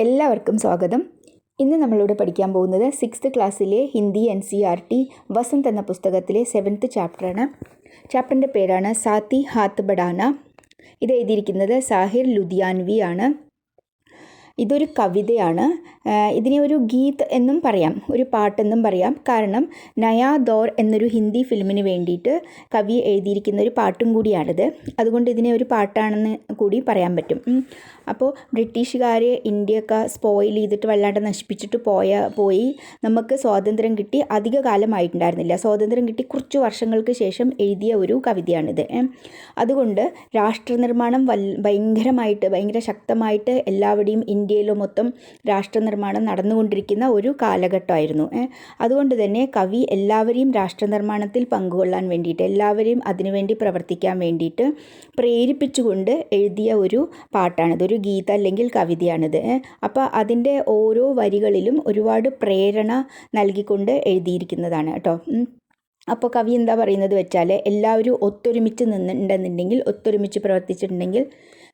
എല്ലാവർക്കും സ്വാഗതം. ഇന്ന് നമ്മളിവിടെ പഠിക്കാൻ പോകുന്നത് 6th ക്ലാസ്സിലെ ഹിന്ദി NCERT വസന്ത് എന്ന പുസ്തകത്തിലെ 7th ചാപ്റ്ററാണ്. ചാപ്റ്ററിൻ്റെ പേരാണ് സാത്തി ഹാത്ത് ബഡാന. ഇത് എഴുതിയിരിക്കുന്നത് സാഹിർ ലുധിയാൻവി ആണ്. ഇതൊരു കവിതയാണ്. ഇതിനെ ഒരു ഗീത് എന്നും പറയാം, ഒരു പാട്ടെന്നും പറയാം. കാരണം നയാ ദോർ എന്നൊരു ഹിന്ദി ഫിലിമിന് വേണ്ടിയിട്ട് കവി എഴുതിയിരിക്കുന്ന ഒരു പാട്ടും കൂടിയാണിത്. അതുകൊണ്ട് ഇതിനെ ഒരു പാട്ടാണെന്ന് കൂടി പറയാൻ പറ്റും. അപ്പോൾ ബ്രിട്ടീഷുകാർ ഇന്ത്യയൊക്കെ സ്പോയിൽ ചെയ്തിട്ട് വല്ലാണ്ട് നശിപ്പിച്ചിട്ട് പോയി നമുക്ക് സ്വാതന്ത്ര്യം കിട്ടി അധിക കാലമായിട്ടുണ്ടായിരുന്നില്ല. സ്വാതന്ത്ര്യം കിട്ടി കുറച്ച് വർഷങ്ങൾക്ക് ശേഷം എഴുതിയ ഒരു കവിതയാണിത്. അതുകൊണ്ട് രാഷ്ട്രനിർമ്മാണം ഭയങ്കര ശക്തമായിട്ട് എല്ലാവരുടെയും ഇന്ത്യയിലോ മൊത്തം രാഷ്ട്രനിർമ്മാണം നടന്നുകൊണ്ടിരിക്കുന്ന ഒരു കാലഘട്ടമായിരുന്നു. അതുകൊണ്ട് തന്നെ കവി എല്ലാവരെയും രാഷ്ട്രനിർമ്മാണത്തിൽ പങ്കുകൊള്ളാൻ വേണ്ടിയിട്ട്, എല്ലാവരെയും അതിനുവേണ്ടി പ്രവർത്തിക്കാൻ വേണ്ടിയിട്ട് പ്രേരിപ്പിച്ചുകൊണ്ട് എഴുതിയ ഒരു പാട്ടാണിത്. ഒരു ഗീത അല്ലെങ്കിൽ കവിതയാണിത്. അപ്പോൾ അതിൻ്റെ ഓരോ വരികളിലും ഒരുപാട് പ്രേരണ നൽകിക്കൊണ്ട് എഴുതിയിരിക്കുന്നതാണ് കേട്ടോ. അപ്പോൾ കവി എന്താ പറയുന്നത് വെച്ചാൽ, എല്ലാവരും ഒത്തൊരുമിച്ച് നിന്നിട്ടുണ്ടെന്നുണ്ടെങ്കിൽ, ഒത്തൊരുമിച്ച് പ്രവർത്തിച്ചിട്ടുണ്ടെങ്കിൽ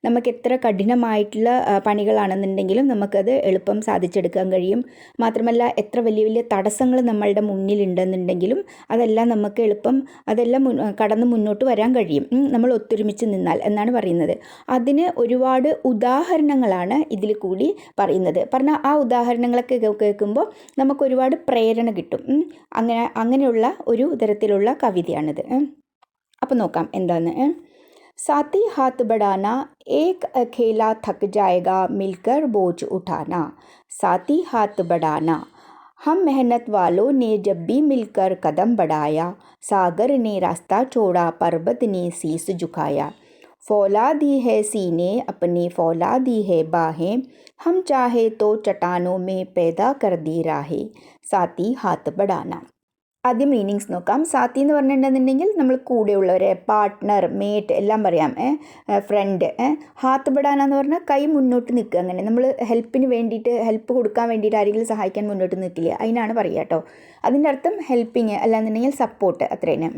നമുക്ക് എത്ര കഠിനമായിട്ടുള്ള പണികളാണെന്നുണ്ടെങ്കിലും നമുക്കത് എളുപ്പം സാധിച്ചെടുക്കാൻ കഴിയും. മാത്രമല്ല എത്ര വലിയ വലിയ തടസ്സങ്ങൾ നമ്മളുടെ മുന്നിലുണ്ടെന്നുണ്ടെങ്കിലും അതെല്ലാം നമുക്ക് എളുപ്പം കടന്ന് മുന്നോട്ട് വരാൻ കഴിയും, നമ്മൾ ഒത്തൊരുമിച്ച് നിന്നാൽ എന്നാണ് പറയുന്നത്. അതിന് ഒരുപാട് ഉദാഹരണങ്ങളാണ് ഇതിൽ കൂടി പറയുന്നത്. പറഞ്ഞാൽ ആ ഉദാഹരണങ്ങളൊക്കെ കേൾക്കുമ്പോൾ നമുക്ക് ഒരുപാട് പ്രേരണ കിട്ടും. അങ്ങനെയുള്ള ഒരു തരത്തിലുള്ള കവിതയാണിത്. അപ്പോൾ നോക്കാം എന്താന്ന്. साथी हाथ बढ़ाना, एक अकेला थक जाएगा मिलकर बोझ उठाना. साथी हाथ बढ़ाना, हम मेहनत वालों ने जब भी मिलकर कदम बढ़ाया, सागर ने रास्ता छोड़ा, पर्वत ने शीस झुकाया. फौलादी है सीने अपने, फौलादी है बाहें, हम चाहे तो चट्टानों में पैदा कर दी राहें. साथी हाथ बढ़ाना. ആദ്യം മീനിങ്സ് നോക്കാം. സാത്തി എന്ന് പറഞ്ഞിട്ടുണ്ടെന്നുണ്ടെങ്കിൽ നമ്മൾ കൂടെയുള്ളവരെ, പാർട്ട്ണർ, മേറ്റ് എല്ലാം പറയാം. ഫ്രണ്ട്. ഹാത്ത് ബഡാന എന്ന് പറഞ്ഞാൽ കൈ മുന്നോട്ട് നിൽക്കുക. അങ്ങനെ നമ്മൾ ഹെൽപ്പ് കൊടുക്കാൻ വേണ്ടിയിട്ട് ആരെങ്കിലും സഹായിക്കാൻ മുന്നോട്ട് നിൽക്കില്ല, അതിനാണ് പറയുക കേട്ടോ. അതിൻ്റെ അർത്ഥം ഹെൽപ്പിങ്, അല്ലാന്നുണ്ടെങ്കിൽ സപ്പോർട്ട്, അത്രേനെ.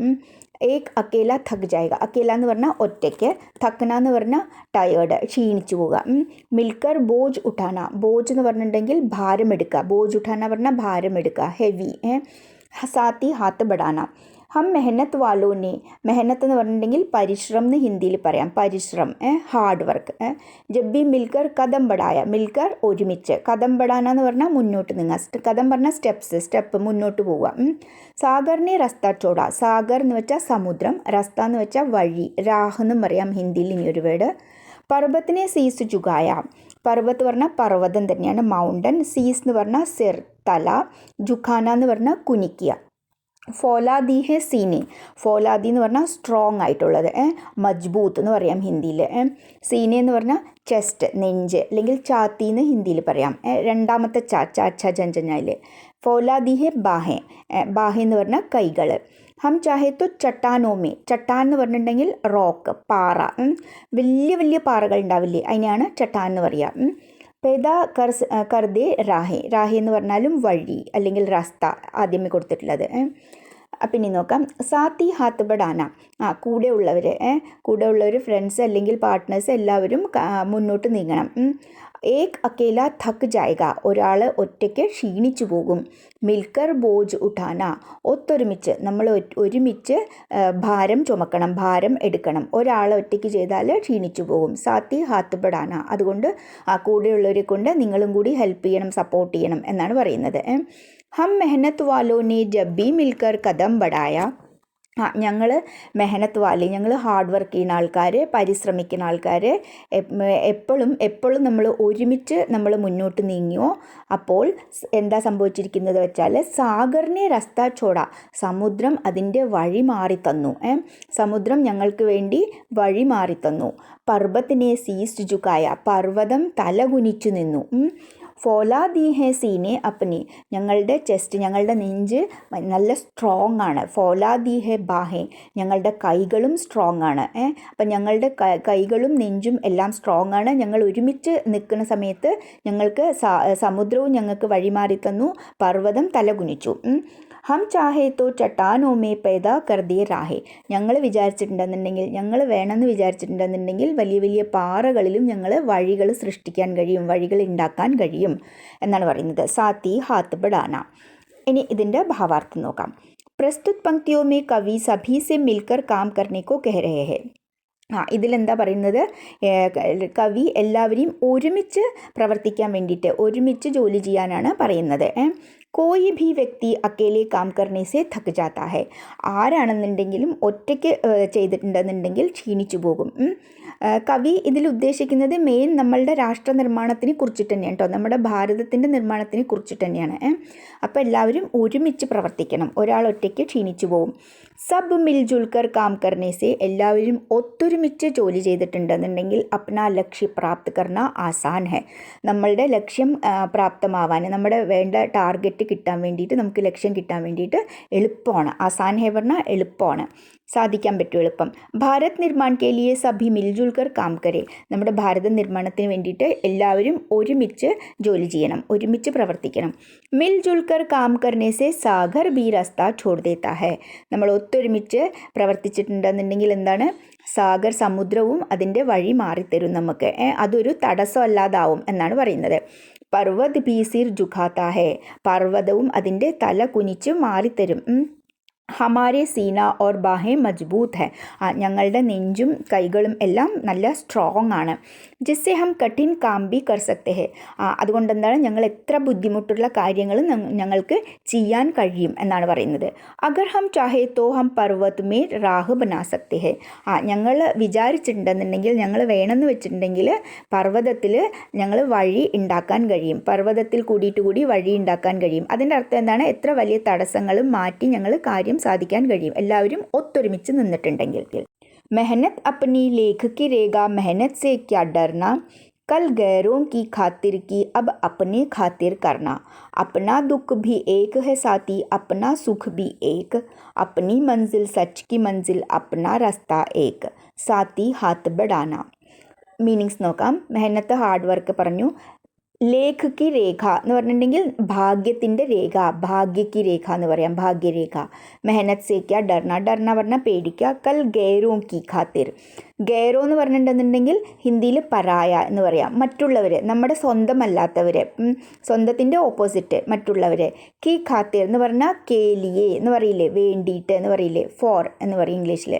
ഏക് അക്കേല തക് ജായക. അക്കേല എന്ന് പറഞ്ഞാൽ ഒറ്റയ്ക്ക്, തക്കന എന്ന് പറഞ്ഞാൽ ടയേർഡ്, ക്ഷീണിച്ചു പോവുക. മിൽക്കർ ബോജ് ഉഠാന. ബോജ് എന്ന് പറഞ്ഞിട്ടുണ്ടെങ്കിൽ ഭാരം എടുക്കുക. ബോജ് ഉഠാന പറഞ്ഞാൽ ഭാരം എടുക്കുക, ഹെവി. സാത്തി ഹാത്ത് ബഡാന. ഹം മെഹനത്ത് വാലോനെ. മെഹനത്ത് എന്ന് പറഞ്ഞിട്ടുണ്ടെങ്കിൽ പരിശ്രമം എന്ന് ഹിന്ദിയിൽ പറയാം, പരിശ്രമം, hard work. ജബ്ബി milker Kadam ബഡായ. Milker ഒരുമിച്ച്, കദം ബഡാന എന്ന് പറഞ്ഞാൽ മുന്നോട്ട് നീങ്ങുക, കദം പറഞ്ഞാൽ സ്റ്റെപ്പ് മുന്നോട്ട് പോവുക. സാഗറിനെ റസ്ത ചോട. സാഗർ എന്ന് വെച്ചാൽ സമുദ്രം, റസ്ത എന്ന് വെച്ചാൽ വഴി, രാഹ് എന്നും പറയാം ഹിന്ദിയിൽ ഇനി ഒരു വേർഡ്. പർവ്വത്തിനെ സീസ് ചുകായ. പർവ്വത്ത് പറഞ്ഞാൽ പർവ്വതം തന്നെയാണ്, മൗണ്ടൻ. സീസ് എന്ന് പറഞ്ഞാൽ സിർ, തല. ജുഖാന എന്ന് പറഞ്ഞാൽ കുനിക്കുക. ഫോലാദി ഹെ സീനെ. ഫോലാദി എന്ന് പറഞ്ഞാൽ സ്ട്രോങ് ആയിട്ടുള്ളത്, മജ്ബൂത്ത് എന്ന് പറയാം ഹിന്ദിയിൽ. സീനെ എന്ന് പറഞ്ഞാൽ ചെസ്റ്റ്, നെഞ്ച്, അല്ലെങ്കിൽ ചാത്തി എന്ന് ഹിന്ദിയിൽ പറയാം. രണ്ടാമത്തെ ചാച്ച ജഞ്ചഞ്ഞാൽ. ഫോലാദി ഹെ ബാഹെ. ബാഹെ എന്ന് പറഞ്ഞാൽ കൈകൾ. ഹം ചാഹെ തോ ചട്ടാനോമേ. ചട്ടാൻ എന്ന് പറഞ്ഞിട്ടുണ്ടെങ്കിൽ റോക്ക്, പാറ. വലിയ വലിയ പാറകൾ ഉണ്ടാവില്ലേ, അതിനെയാണ് ചട്ടാൻ എന്ന് പറയുക. പേദ കർദേ രാഹെ. രാഹെ എന്ന് പറഞ്ഞാലും വഴി അല്ലെങ്കിൽ റസ്ത ആദ്യമേ കൊടുത്തിട്ടുള്ളത്. പിന്നെ നോക്കാം. സാത്തി ഹാത്ത് ബഡാന. കൂടെയുള്ളവർ ഫ്രണ്ട്സ് അല്ലെങ്കിൽ പാർട്ട്നേഴ്സ് എല്ലാവരും മുന്നോട്ട് നീങ്ങണം. ഏക് അക്കേല തക് ജായക. ഒരാൾ ഒറ്റയ്ക്ക് ക്ഷീണിച്ചു പോകും. മിൽക്കർ ബോജ് ഉഠാന. ഒത്തൊരുമിച്ച്, നമ്മൾ ഒരുമിച്ച് ഭാരം ചുമക്കണം, ഭാരം എടുക്കണം. ഒരാൾ ഒറ്റയ്ക്ക് ചെയ്താൽ ക്ഷീണിച്ചു പോകും. സാത്തി ഹാത്ത് ബഡാന. അതുകൊണ്ട് കൂടെയുള്ളവരെ കൊണ്ട് നിങ്ങളും കൂടി ഹെൽപ്പ് ചെയ്യണം, സപ്പോർട്ട് ചെയ്യണം എന്നാണ് പറയുന്നത്. ഹം മെഹനത്ത് വാലോനെ ജബ്ബി മിൽക്കർ കദം ബഡായ. ഞങ്ങൾ മെഹനത്ത് വാലി, ഞങ്ങൾ ഹാർഡ് വർക്ക് ചെയ്യുന്ന ആൾക്കാർ, പരിശ്രമിക്കുന്ന ആൾക്കാർ, എപ്പോഴും നമ്മൾ ഒരുമിച്ച് മുന്നോട്ട് നീങ്ങിയോ അപ്പോൾ എന്താ സംഭവിച്ചിരിക്കുന്നത് വെച്ചാൽ, സാഗറിനെ റസ്ത ചോട. സമുദ്രം അതിൻ്റെ വഴി മാറിത്തന്നു. സമുദ്രം ഞങ്ങൾക്ക് വേണ്ടി വഴി മാറിത്തന്നു. പർവ്വത്തിനെ സീസ് ജുക്കായ. പർവ്വതം തലകുനിച്ചു നിന്നു. ഫോലാദി ഹെ സീനെ അപ്പനി. ഞങ്ങളുടെ ചെസ്റ്റ്, ഞങ്ങളുടെ നെഞ്ച് നല്ല സ്ട്രോങ് ആണ്. ഫോലാദി ഹെ ബാഹെ. ഞങ്ങളുടെ കൈകളും സ്ട്രോങ് ആണ്. അപ്പം ഞങ്ങളുടെ കൈകളും നെഞ്ചും എല്ലാം സ്ട്രോങ് ആണ്. ഞങ്ങൾ ഒരുമിച്ച് നിൽക്കുന്ന സമയത്ത് ഞങ്ങൾക്ക് സമുദ്രവും ഞങ്ങൾക്ക് വഴിമാറി തന്നു, പർവ്വതം തലകുനിച്ചു. ഹം ചാഹേ തോ ചട്ടാനോ മേ പൈദാ കർ ദേ രാഹേ. ഞങ്ങൾ വിചാരിച്ചിട്ടുണ്ടെന്നുണ്ടെങ്കിൽ, ഞങ്ങൾ വേണമെന്ന് വിചാരിച്ചിട്ടുണ്ടെന്നുണ്ടെങ്കിൽ വലിയ വലിയ പാറകളിലും ഞങ്ങൾ വഴികൾ സൃഷ്ടിക്കാൻ കഴിയും, വഴികൾ ഉണ്ടാക്കാൻ കഴിയും എന്നാണ് പറയുന്നത്. സാത്തി ഹാത്ത് ബഡാന. ഇനി ഇതിൻ്റെ ഭാവാർത്ഥം നോക്കാം. പ്രസ്തുത് പങ്ക്തിയോ മേ കവി സഭി സെ മിൽക്കർ കാം കർനെ കോ കഹ രഹേ ഹെ. ഇതിലെന്താ പറയുന്നത്, കവി എല്ലാവരെയും ഒരുമിച്ച് പ്രവർത്തിക്കാൻ വേണ്ടിയിട്ട്, ഒരുമിച്ച് ജോലി ചെയ്യാനാണ് പറയുന്നത്. കോയി ഭി വ്യക്തി അക്കേലെ കാം കർനെ സെ thak jata hai. ആരാണെന്നുണ്ടെങ്കിലും ഒറ്റയ്ക്ക് ചെയ്തിട്ടുണ്ടെന്നുണ്ടെങ്കിൽ ക്ഷീണിച്ചു പോകും. കവി ഇതിൽ ഉദ്ദേശിക്കുന്നത് മെയിൻ നമ്മളുടെ രാഷ്ട്ര നിർമ്മാണത്തിനെ കുറിച്ചിട്ട് തന്നെയാണ് കേട്ടോ, നമ്മുടെ ഭാരതത്തിൻ്റെ നിർമ്മാണത്തിനെ കുറിച്ചിട്ട് തന്നെയാണ്. അപ്പോൾ എല്ലാവരും ഒരുമിച്ച് പ്രവർത്തിക്കണം, ഒരാൾ ഒറ്റയ്ക്ക് ക്ഷീണിച്ചു പോകും. സബ് മിൽജുൽക്കർ കാം കർനെ സെ, എല്ലാവരും ഒത്തൊരുമിച്ച് ജോലി ചെയ്തിട്ടുണ്ടെന്നുണ്ടെങ്കിൽ അപ്നാ ലക്ഷ്യ പ്രാപ്ത് കർണ ആസാൻ ഹെ. നമ്മളുടെ ലക്ഷ്യം പ്രാപ്തമാവാൻ, നമ്മുടെ വേണ്ട ടാർഗറ്റ് കിട്ടാൻ വേണ്ടിയിട്ട്, നമുക്ക് ലക്ഷ്യം കിട്ടാൻ വേണ്ടിയിട്ട് എളുപ്പമാണ്. ആസാൻ ഹെ പറഞ്ഞാൽ എളുപ്പമാണ്, സാധിക്കാൻ പറ്റും, എളുപ്പം. ഭാരത് നിർമ്മാൺ കെ ലിയെ സഭി മിൽജുൽക്കർ കാം കരെ. നമ്മുടെ ഭാരത നിർമ്മാണത്തിന് വേണ്ടിയിട്ട് എല്ലാവരും ഒരുമിച്ച് ജോലി ചെയ്യണം, ഒരുമിച്ച് പ്രവർത്തിക്കണം. മിൽജുൽക്കർ കാം കർനെ സെ സാഗർ ബി രാസ്ത ഛോഡ് ദേത്താ ഹെ. നമ്മൾ ഒത്തൊരുമിച്ച് പ്രവർത്തിച്ചിട്ടുണ്ടെന്നുണ്ടെങ്കിൽ എന്താണ്, സാഗർ സമുദ്രവും അതിൻ്റെ വഴി മാറിത്തരും നമുക്ക്, അതൊരു തടസ്സമല്ലാതാവും എന്നാണ് പറയുന്നത്. പർവ്വത് ഭി സിർ ജുഖാത്താ ഹെ. പർവ്വതവും അതിൻ്റെ തല കുനിച്ച് മാറിത്തരും. ഹമാരെ സീന ഓർ ബാഹേ മജ്ബൂത്ത് ഹെ. ഞങ്ങളുടെ നെഞ്ചും കൈകളും എല്ലാം നല്ല സ്ട്രോങ് ആണ്. ജിസ്സെ ഹം കഠിൻ കാം ബി കർ സക്തെ ഹെ. അതുകൊണ്ട് എന്താണ്, ഞങ്ങൾ എത്ര ബുദ്ധിമുട്ടുള്ള കാര്യങ്ങളും ഞങ്ങൾക്ക് ചെയ്യാൻ കഴിയും എന്നാണ് പറയുന്നത്. അഗർ ഹം ചാഹേ തോ ഹം പർവ്വത് മേ രാഹ് ബനാ സക്തെ ഹെ. ഞങ്ങൾ വിചാരിച്ചിട്ടുണ്ടെന്നുണ്ടെങ്കിൽ, ഞങ്ങൾ വേണമെന്ന് വെച്ചിട്ടുണ്ടെങ്കിൽ പർവ്വതത്തിൽ ഞങ്ങൾ വഴി ഉണ്ടാക്കാൻ കഴിയും, പർവ്വതത്തിൽ കൂടി വഴി ഉണ്ടാക്കാൻ കഴിയും. അതിൻ്റെ അർത്ഥം എന്താണ്, എത്ര വലിയ തടസ്സങ്ങളും മാറ്റി ഞങ്ങൾ കാര്യം സാധിക്കാൻ കഴിയും, എല്ലാവരും ഒത്തൊരുമിച്ച് നിന്നിട്ടുണ്ടെങ്കിൽ. മെഹനത്ത് അപ്നി ലേഖ് കി രേഖ മെഹനത്ത് സെ ക്യാ ഡർന कल गैरों की खातिर की अब अपने खातिर करना. अपना दुख भी एक है साथी अपना सुख भी एक. अपनी मंजिल सच की मंजिल अपना रास्ता एक. साथी हाथ बढ़ाना. മീനിങ്സ് നോക്കാം. മെഹനത്ത് ഹാർഡ് വർക്ക് പറഞ്ഞു. ലേഖ് കി രേഖ എന്ന് പറഞ്ഞിട്ടുണ്ടെങ്കിൽ ഭാഗ്യത്തിൻ്റെ രേഖ, ഭാഗ്യക്ക് രേഖ എന്ന് പറയാം, ഭാഗ്യരേഖ. മെഹനത്ത് സേക്ക ഡർന, ഡർന പറഞ്ഞാൽ പേടിക്കുക. കൽ ഗൈറോ കി ഖാത്തിർ. ഗൈറോ എന്ന് പറഞ്ഞിട്ടുണ്ടെന്നുണ്ടെങ്കിൽ ഹിന്ദിയിൽ പരായ എന്ന് പറയാം, മറ്റുള്ളവർ, നമ്മുടെ സ്വന്തമല്ലാത്തവർ, സ്വന്തത്തിൻ്റെ ഓപ്പോസിറ്റ് മറ്റുള്ളവർ. കി ഖാത്തിർ എന്ന് പറഞ്ഞാൽ കേലിയെ എന്ന് പറയില്ലേ, വേണ്ടിയിട്ട് എന്ന് പറയില്ലേ, ഫോർ എന്ന് പറയും ഇംഗ്ലീഷിൽ.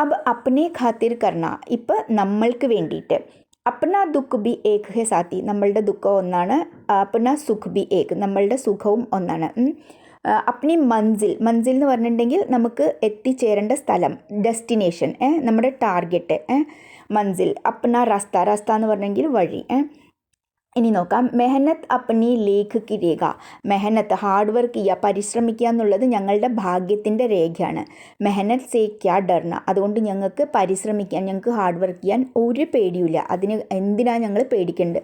അബ് അപ്നെ ഖാത്തിർ കർണ, ഇപ്പം നമ്മൾക്ക് വേണ്ടിയിട്ട്. അപ്ന ദുഃഖ് ബി ഏക് ഹെ സാത്തി, നമ്മളുടെ ദുഃഖം ഒന്നാണ്. അപ്ന സുഖ് ബി ഏക്, നമ്മളുടെ സുഖവും ഒന്നാണ്. അപ്നി മൻസിൽ, മൻസിൽ എന്ന് പറഞ്ഞിട്ടുണ്ടെങ്കിൽ നമുക്ക് എത്തിച്ചേരേണ്ട സ്ഥലം, ഡെസ്റ്റിനേഷൻ, നമ്മുടെ ടാർഗറ്റ്, മൻസിൽ. അപ്ന റസ്ത, റസ്ത എന്ന് പറഞ്ഞെങ്കിൽ വഴി. ഇനി നോക്കാം. മെഹനത്ത് അപ്നി ലേഖ് കി രേഖ. മെഹനത്ത് ഹാർഡ് വർക്ക് ചെയ്യുക, പരിശ്രമിക്കുക എന്നുള്ളത് ഞങ്ങളുടെ ഭാഗ്യത്തിൻ്റെ രേഖയാണ്. മെഹനത്ത് സേ ക്യാ ഡർന, അതുകൊണ്ട് ഞങ്ങൾക്ക് പരിശ്രമിക്കാൻ, ഞങ്ങൾക്ക് ഹാർഡ് വർക്ക് ചെയ്യാൻ ഒരു പേടിയില്ല. അതിന് എന്തിനാണ് ഞങ്ങൾ പേടിക്കേണ്ടത്?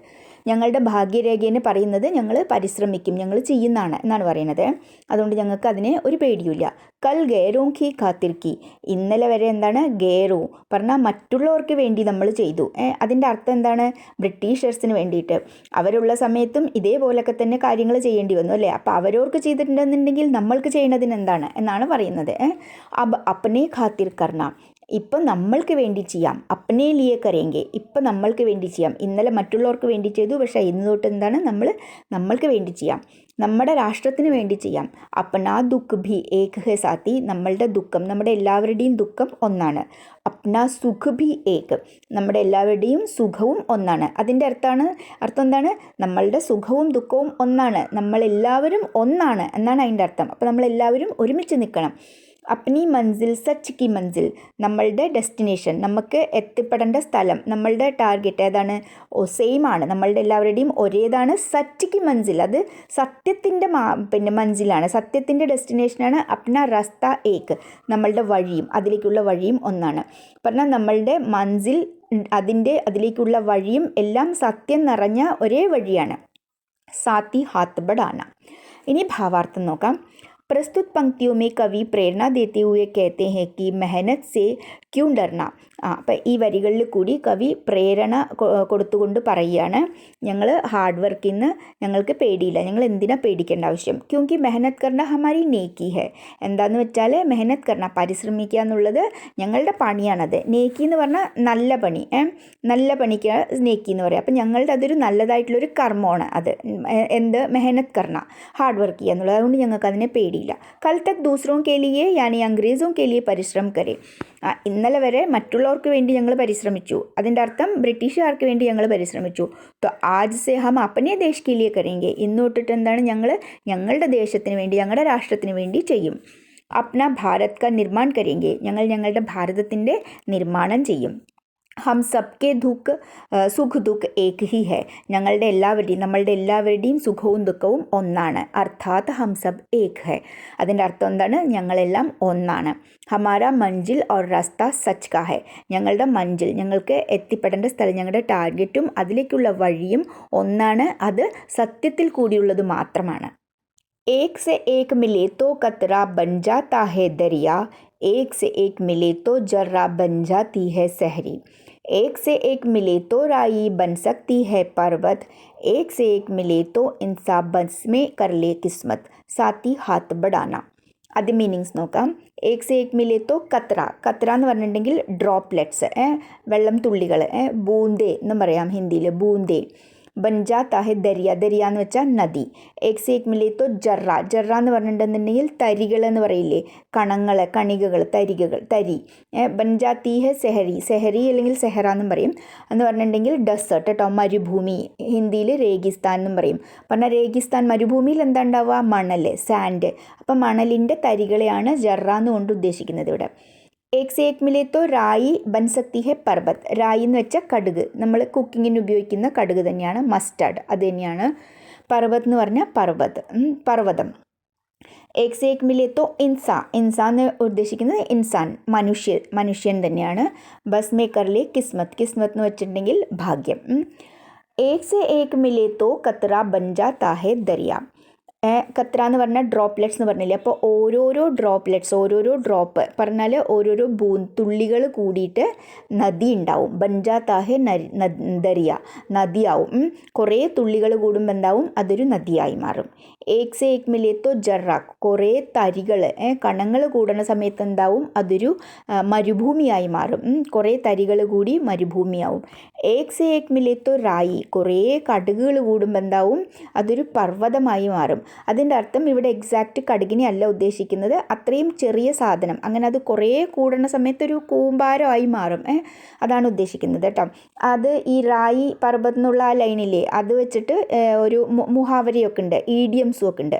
ഞങ്ങളുടെ ഭാഗ്യരേഖയെന്ന് പറയുന്നത് ഞങ്ങൾ പരിശ്രമിക്കും, ഞങ്ങൾ ചെയ്യുന്നതാണ് എന്നാണ് പറയുന്നത്. അതുകൊണ്ട് ഞങ്ങൾക്ക് അതിന് ഒരു പേടിയില്ല. കൽ ഗൈറോ കി ഖാത്തിർക്കി, ഇന്നലെ വരെ എന്താണ് ഗൈറോ പറഞ്ഞാൽ മറ്റുള്ളവർക്ക് വേണ്ടി നമ്മൾ ചെയ്തു. അതിൻ്റെ അർത്ഥം എന്താണ്? ബ്രിട്ടീഷേഴ്സിന് വേണ്ടിയിട്ട്. അവരുള്ള സമയത്തും ഇതേപോലൊക്കെ തന്നെ കാര്യങ്ങൾ ചെയ്യേണ്ടി വന്നു അല്ലേ. അപ്പോൾ അവരോർക്ക് ചെയ്തിട്ടുണ്ടെന്നുണ്ടെങ്കിൽ നമ്മൾക്ക് ചെയ്യുന്നതിന് എന്താണ് എന്നാണ് പറയുന്നത്. അബ് അപ്നെ ഖാത്തിർ കർണ, ഇപ്പം നമ്മൾക്ക് വേണ്ടി ചെയ്യാം. അപ്നെ ലിയെ കരേങ്കെ, ഇപ്പം നമ്മൾക്ക് വേണ്ടി ചെയ്യാം. ഇന്നലെ മറ്റുള്ളവർക്ക് വേണ്ടി ചെയ്തു, പക്ഷേ ഇന്ന് തൊട്ട് എന്താണ് നമ്മൾക്ക് വേണ്ടി ചെയ്യാം, നമ്മുടെ രാഷ്ട്രത്തിന് വേണ്ടി ചെയ്യാം. അപ്നാ ദുഃഖ് ഭി ഏക് ഹെ സാത്തി, നമ്മളുടെ ദുഃഖം, നമ്മുടെ എല്ലാവരുടെയും ദുഃഖം ഒന്നാണ്. അപ്നാ സുഖ് ഭി ഏക്, നമ്മുടെ എല്ലാവരുടെയും സുഖവും ഒന്നാണ്. അതിൻ്റെ അർത്ഥം എന്താണ്? നമ്മളുടെ സുഖവും ദുഃഖവും ഒന്നാണ്, നമ്മളെല്ലാവരും ഒന്നാണ് എന്നാണ് അതിൻ്റെ അർത്ഥം. അപ്പോൾ നമ്മളെല്ലാവരും ഒരുമിച്ച് നിൽക്കണം. അപ്നി മൻസിൽ സച്ച് കി മൻസിൽ, നമ്മളുടെ ഡെസ്റ്റിനേഷൻ, നമുക്ക് എത്തിപ്പെടേണ്ട സ്ഥലം, നമ്മളുടെ ടാർഗറ്റ് ഏതാണ്? സെയിം ആണ്, നമ്മളുടെ എല്ലാവരുടെയും ഒരേതാണ്. സച്ച് കി മൻസിൽ, അത് സത്യത്തിൻ്റെ മൻസിലാണ്, സത്യത്തിൻ്റെ ഡെസ്റ്റിനേഷനാണ്. അപ്ന റസ്ത ഏക്, നമ്മളുടെ വഴിയും, അതിലേക്കുള്ള വഴിയും ഒന്നാണ്. പറഞ്ഞാൽ നമ്മളുടെ മൻസിൽ, അതിലേക്കുള്ള വഴിയും എല്ലാം സത്യം നിറഞ്ഞ ഒരേ വഴിയാണ്. സാത്തി ഹാത്ത് ബഡാന. ഇനി ഭാവാർത്ഥം നോക്കാം. प्रस्तुत पंक्तियों में कवि प्रेरणा देते हुए कहते हैं कि मेहनत से क्यों डरना. അപ്പം ഈ വരികളിൽ കൂടി കവി പ്രേരണ കൊടുത്തുകൊണ്ട് പറയുകയാണ്, ഞങ്ങൾ ഹാർഡ് വർക്കിൽ നിന്ന് ഞങ്ങൾക്ക് പേടിയില്ല, ഞങ്ങൾ എന്തിനാ പേടിക്കേണ്ട ആവശ്യം, ക്യോങ്കി മെഹനത്ത് കർണ ഹമാരി നേക്കി ഹെ. എന്താന്ന് വെച്ചാൽ മെഹനത്ത് കർണ, പരിശ്രമിക്കുക എന്നുള്ളത് ഞങ്ങളുടെ പണിയാണത്. നേക്കി എന്ന് പറഞ്ഞാൽ നല്ല പണി, നല്ല പണിക്ക് നേക്കി എന്ന് പറയാം. അപ്പം ഞങ്ങളുടെ അതൊരു നല്ലതായിട്ടുള്ളൊരു കർമ്മമാണ് അത്. എന്ത് മെഹനത്ത് കർണ, ഹാർഡ് വർക്ക് ചെയ്യുക എന്നുള്ളത്. അതുകൊണ്ട് ഞങ്ങൾക്ക് അതിനെ പേടിയില്ല. കൽ തക് ദൂസറോ കെ ലിയെ യാനി അംഗ്രേസോ കെ ലിയെ പരിശ്രമം കരെ. ഇന്നലെ വരെ മറ്റുള്ളവർക്ക് വേണ്ടി ഞങ്ങൾ പരിശ്രമിച്ചു, അതിൻ്റെ അർത്ഥം ബ്രിട്ടീഷുകാർക്ക് വേണ്ടി ഞങ്ങൾ പരിശ്രമിച്ചു. തോ ആജ് സെ ഹം അപ്പനെ ദേശ് കെ ലിയെ കരേംഗെ. ഇന്ന് തൊട്ടിട്ട് എന്താണ്, ഞങ്ങൾ ഞങ്ങളുടെ ദേശത്തിന് വേണ്ടി, ഞങ്ങളുടെ രാഷ്ട്രത്തിന് വേണ്ടി ചെയ്യും. അപ്ന ഭാരത് കാ നിർമ്മാൺ കരേംഗെ. ഞങ്ങൾ ഞങ്ങളുടെ ഭാരതത്തിൻ്റെ നിർമ്മാണം ചെയ്യും. ഹം സബ്കെ സുഖ് ദുഃഖ് ഏക് ഹി ഹെ. നമ്മളുടെ എല്ലാവരുടെയും സുഖവും ദുഃഖവും ഒന്നാണ്. അർത്ഥാത് ഹം സബ് ഏക് ഹെ. അതിൻ്റെ അർത്ഥം എന്താണ്, ഞങ്ങളെല്ലാം ഒന്നാണ്. ഹമാര മഞ്ചിൽ ഓർ രാസ്ത സച്ച് കാ ഹെ. ഞങ്ങളുടെ മഞ്ചിൽ, ഞങ്ങൾക്ക് എത്തിപ്പെടേണ്ട സ്ഥലം, ഞങ്ങളുടെ ടാർഗറ്റും അതിലേക്കുള്ള വഴിയും ഒന്നാണ്, അത് സത്യത്തിൽ കൂടിയുള്ളത് മാത്രമാണ്. एक से एक मिले तो कतरा बन जाता है दरिया, एक से एक मिले तो जर्रा बन जाती है सहरी, एक से एक मिले तो राई बन सकती है पर्वत, एक से एक मिले तो इंसान बस में कर ले किस्मत, साथी हाथ बढ़ाना. അത് മീനിങ്സ് നോക്കാം. ഏക് സെ ഏക് മിലെ തോ കത്ര. കത്ര എന്ന് പറഞ്ഞിട്ടുണ്ടെങ്കിൽ ഡ്രോപ്ലെറ്റ്സ്, വെള്ളം തുള്ളികൾ, ബൂന്തേ എന്നും പറയാം ഹിന്ദിയിൽ, ബൂന്തേ. ബൻജാത്ത ഹെ ദരിയ, ദരിയ എന്ന് വെച്ചാൽ നദി. ഏക് സെ ഏക് മിലെ തോ ജറ, ജറ എന്ന് പറഞ്ഞിട്ടുണ്ടെന്നുണ്ടെങ്കിൽ തരികൾ എന്ന് പറയില്ലേ, കണങ്ങൾ, കണികകൾ, തരി. ബൻജാത്തി ഹെ സെഹരി, സെഹരി അല്ലെങ്കിൽ സെഹറ എന്നും പറയും. എന്ന് പറഞ്ഞിട്ടുണ്ടെങ്കിൽ ഡെസേർട്ട് കേട്ടോ, മരുഭൂമി. ഹിന്ദിയിൽ രേഗിസ്ഥാൻ എന്നും പറയും. പറഞ്ഞാൽ രേഗിസ്ഥാൻ, മരുഭൂമിയിൽ എന്താ ഉണ്ടാവുക, മണൽ, സാൻഡ്. അപ്പം മണലിൻ്റെ തരികളെയാണ് ജറ എന്നുകൊണ്ട് ഉദ്ദേശിക്കുന്നത് ഇവിടെ. ഏക് സെ ഏക് മിലെ തോ റായി ബൻ സക്തി ഹെ പർവത്. റായി എന്ന് വെച്ചാൽ കടുക്, നമ്മൾ കുക്കിങ്ങിന് ഉപയോഗിക്കുന്ന കടുക് തന്നെയാണ്, മസ്റ്റാർഡ്, അത് തന്നെയാണ്. പർവത് എന്ന് പറഞ്ഞാൽ പർവ്വതം. ഏക് സെ ഏക് മിലെ തോ ഇൻസാൻ എന്ന് ഉദ്ദേശിക്കുന്നത് ഇൻസാൻ, മനുഷ്യൻ തന്നെയാണ്. ബസ് മേ കർ ലേ കിസ്മത്ത് എന്ന് വെച്ചിട്ടുണ്ടെങ്കിൽ ഭാഗ്യം. ഏക് സെ ഏക് മിലെ തോ കത്ര ബൻ ജാതാ ഹെ ദരിയ. കത്ര എന്ന് പറഞ്ഞാൽ ഡ്രോപ്ലെറ്റ്സ് എന്ന് പറഞ്ഞില്ലേ, അപ്പോൾ ഓരോരോ ഡ്രോപ്പ് പറഞ്ഞാൽ ഓരോരോ തുള്ളികൾ കൂടിയിട്ട് നദി ഉണ്ടാവും. ബൻജാത്താഹെ ദരിയ, നദിയാവും. കുറേ തുള്ളികൾ കൂടുമ്പോൾ എന്താവും, അതൊരു നദിയായി മാറും. ഏക് സെ ഏക് മിലെ തോ ജറ, കുറേ തരികൾ, കണങ്ങൾ കൂടുന്ന സമയത്ത് എന്താവും, അതൊരു മരുഭൂമിയായി മാറും. കുറേ തരികൾ കൂടി മരുഭൂമിയാവും. ഏക് സെ ഏക് മിലെ തോ റായി, കുറേ കടുകുകൾ കൂടുമ്പോൾ എന്താവും, അതൊരു പർവ്വതമായി മാറും. അതിൻ്റെ അർത്ഥം ഇവിടെ എക്സാക്റ്റ് കടുകിനെ അല്ല ഉദ്ദേശിക്കുന്നത്, അത്രയും ചെറിയ സാധനം, അങ്ങനെ അത് കുറേ കൂടുന്ന സമയത്ത് ഒരു കൂമ്പാരമായി മാറും, അതാണ് ഉദ്ദേശിക്കുന്നത് കേട്ടോ. അത് ഈ റായി പർവ്വതം എന്നുള്ള ആ ലൈനില്ലേ, അത് വെച്ചിട്ട് ഒരു മുഹാവരയൊക്കെ ഉണ്ട്, ഈഡിയംസും ഒക്കെ ഉണ്ട്.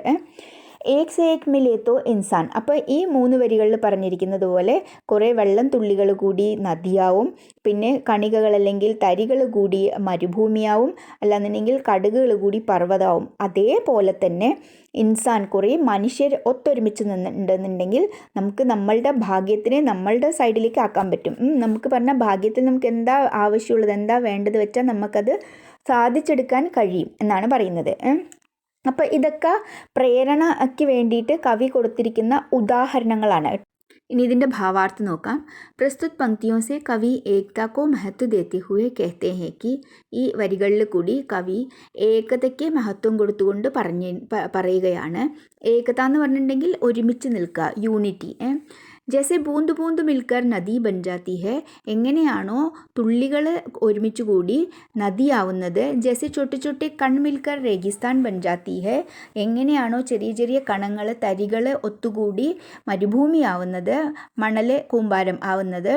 ഏക് സെ ഏക് മിലെ തോ ഇൻസാൻ. അപ്പോൾ ഈ 3 വരികളിൽ പറഞ്ഞിരിക്കുന്നത് പോലെ കുറേ വെള്ളം തുള്ളികൾ കൂടി നദിയാവും, പിന്നെ കണികകൾ അല്ലെങ്കിൽ തരികൾ കൂടി മരുഭൂമിയാവും, അല്ലാന്നുണ്ടെങ്കിൽ കടുകുകൾ കൂടി പർവ്വതമാവും. അതേപോലെ തന്നെ ഇൻസാൻ, കുറേ മനുഷ്യർ ഒത്തൊരുമിച്ച് നിന്നുണ്ടെന്നുണ്ടെങ്കിൽ നമുക്ക് നമ്മളുടെ ഭാഗ്യത്തിനെ നമ്മളുടെ സൈഡിലേക്ക് ആക്കാൻ പറ്റും. നമുക്ക് പറഞ്ഞാൽ ഭാഗ്യത്തിൽ നമുക്ക് എന്താ ആവശ്യമുള്ളത്, എന്താ വേണ്ടത് വെച്ചാൽ നമുക്കത് സാധിച്ചെടുക്കാൻ കഴിയും എന്നാണ് പറയുന്നത്. അപ്പോൾ ഇതൊക്കെ പ്രേരണയ്ക്ക് വേണ്ടിയിട്ട് കവി കൊടുത്തിരിക്കുന്ന ഉദാഹരണങ്ങളാണ്. ഇനി ഇതിൻ്റെ ഭാവാർത്ഥം നോക്കാം. പ്രസ്തുത പങ്ക്തിയോ സെ കവി ഏകത കോ മഹത്വ ദേത്തെ ഹുവേ കഹത്തെ ഹെ കി. ഈ വരികളിൽ കൂടി കവി ഏകതയ്ക്ക് മഹത്വം കൊടുത്തുകൊണ്ട് പറയുകയാണ്. ഏകത എന്ന് പറഞ്ഞിട്ടുണ്ടെങ്കിൽ ഒരുമിച്ച് നിൽക്കുക, യൂണിറ്റി. ജैसे ബൂന്ത് ബൂന്ത് മിൽക്കർ നദി ബൻ ജാത്തി ഹെ. എങ്ങനെയാണോ തുള്ളികൾ ഒരുമിച്ച് കൂടി നദിയാവുന്നത്. ജैसे छोटे छोटे കൺ മിൽക്കർ രേഗിസ്ഥാൻ ബൻ ജാത്തി ഹെ. എങ്ങനെയാണോ ചെറിയ ചെറിയ കണങ്ങൾ, തരികൾ ഒത്തുകൂടി മരുഭൂമിയാവുന്നത്, മണൽ കൂമ്പാരം ആവുന്നത്.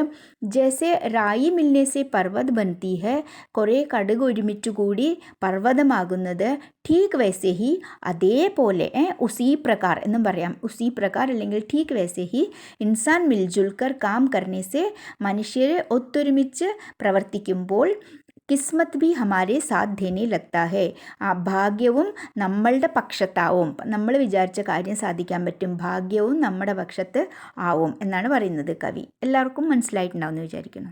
ജैसे റായി മിൽനെ സെ പർവ്വത് ബൻതി ഹെ. കുറേ കടുക് ഒരുമിച്ച് കൂടി പർവ്വതമാകുന്നത്. ठीक वैसे ही, അതേപോലെ, ഉസി പ്രകാർ എന്നും പറയാം. ഉസി പ്രകാർ അല്ലെങ്കിൽ ठीक वैसे ही ഇൻസാൻ മിൽജുൽ കർ കാം കർനെ സെ. മനുഷ്യർ ഒത്തൊരുമിച്ച് പ്രവർത്തിക്കുമ്പോൾ കിസ്മത്ത് ഭി ഹമാരെ സാത്ത് ദേനെ ലഗ്താ ഹെ. ആ ഭാഗ്യവും നമ്മളുടെ പക്ഷത്താവും. നമ്മൾ വിചാരിച്ച കാര്യം സാധിക്കാൻ പറ്റും, ഭാഗ്യവും നമ്മുടെ പക്ഷത്ത് ആവും എന്നാണ് പറയുന്നത് കവി. എല്ലാവർക്കും മനസ്സിലായിട്ടുണ്ടാവും എന്ന് വിചാരിക്കുന്നു.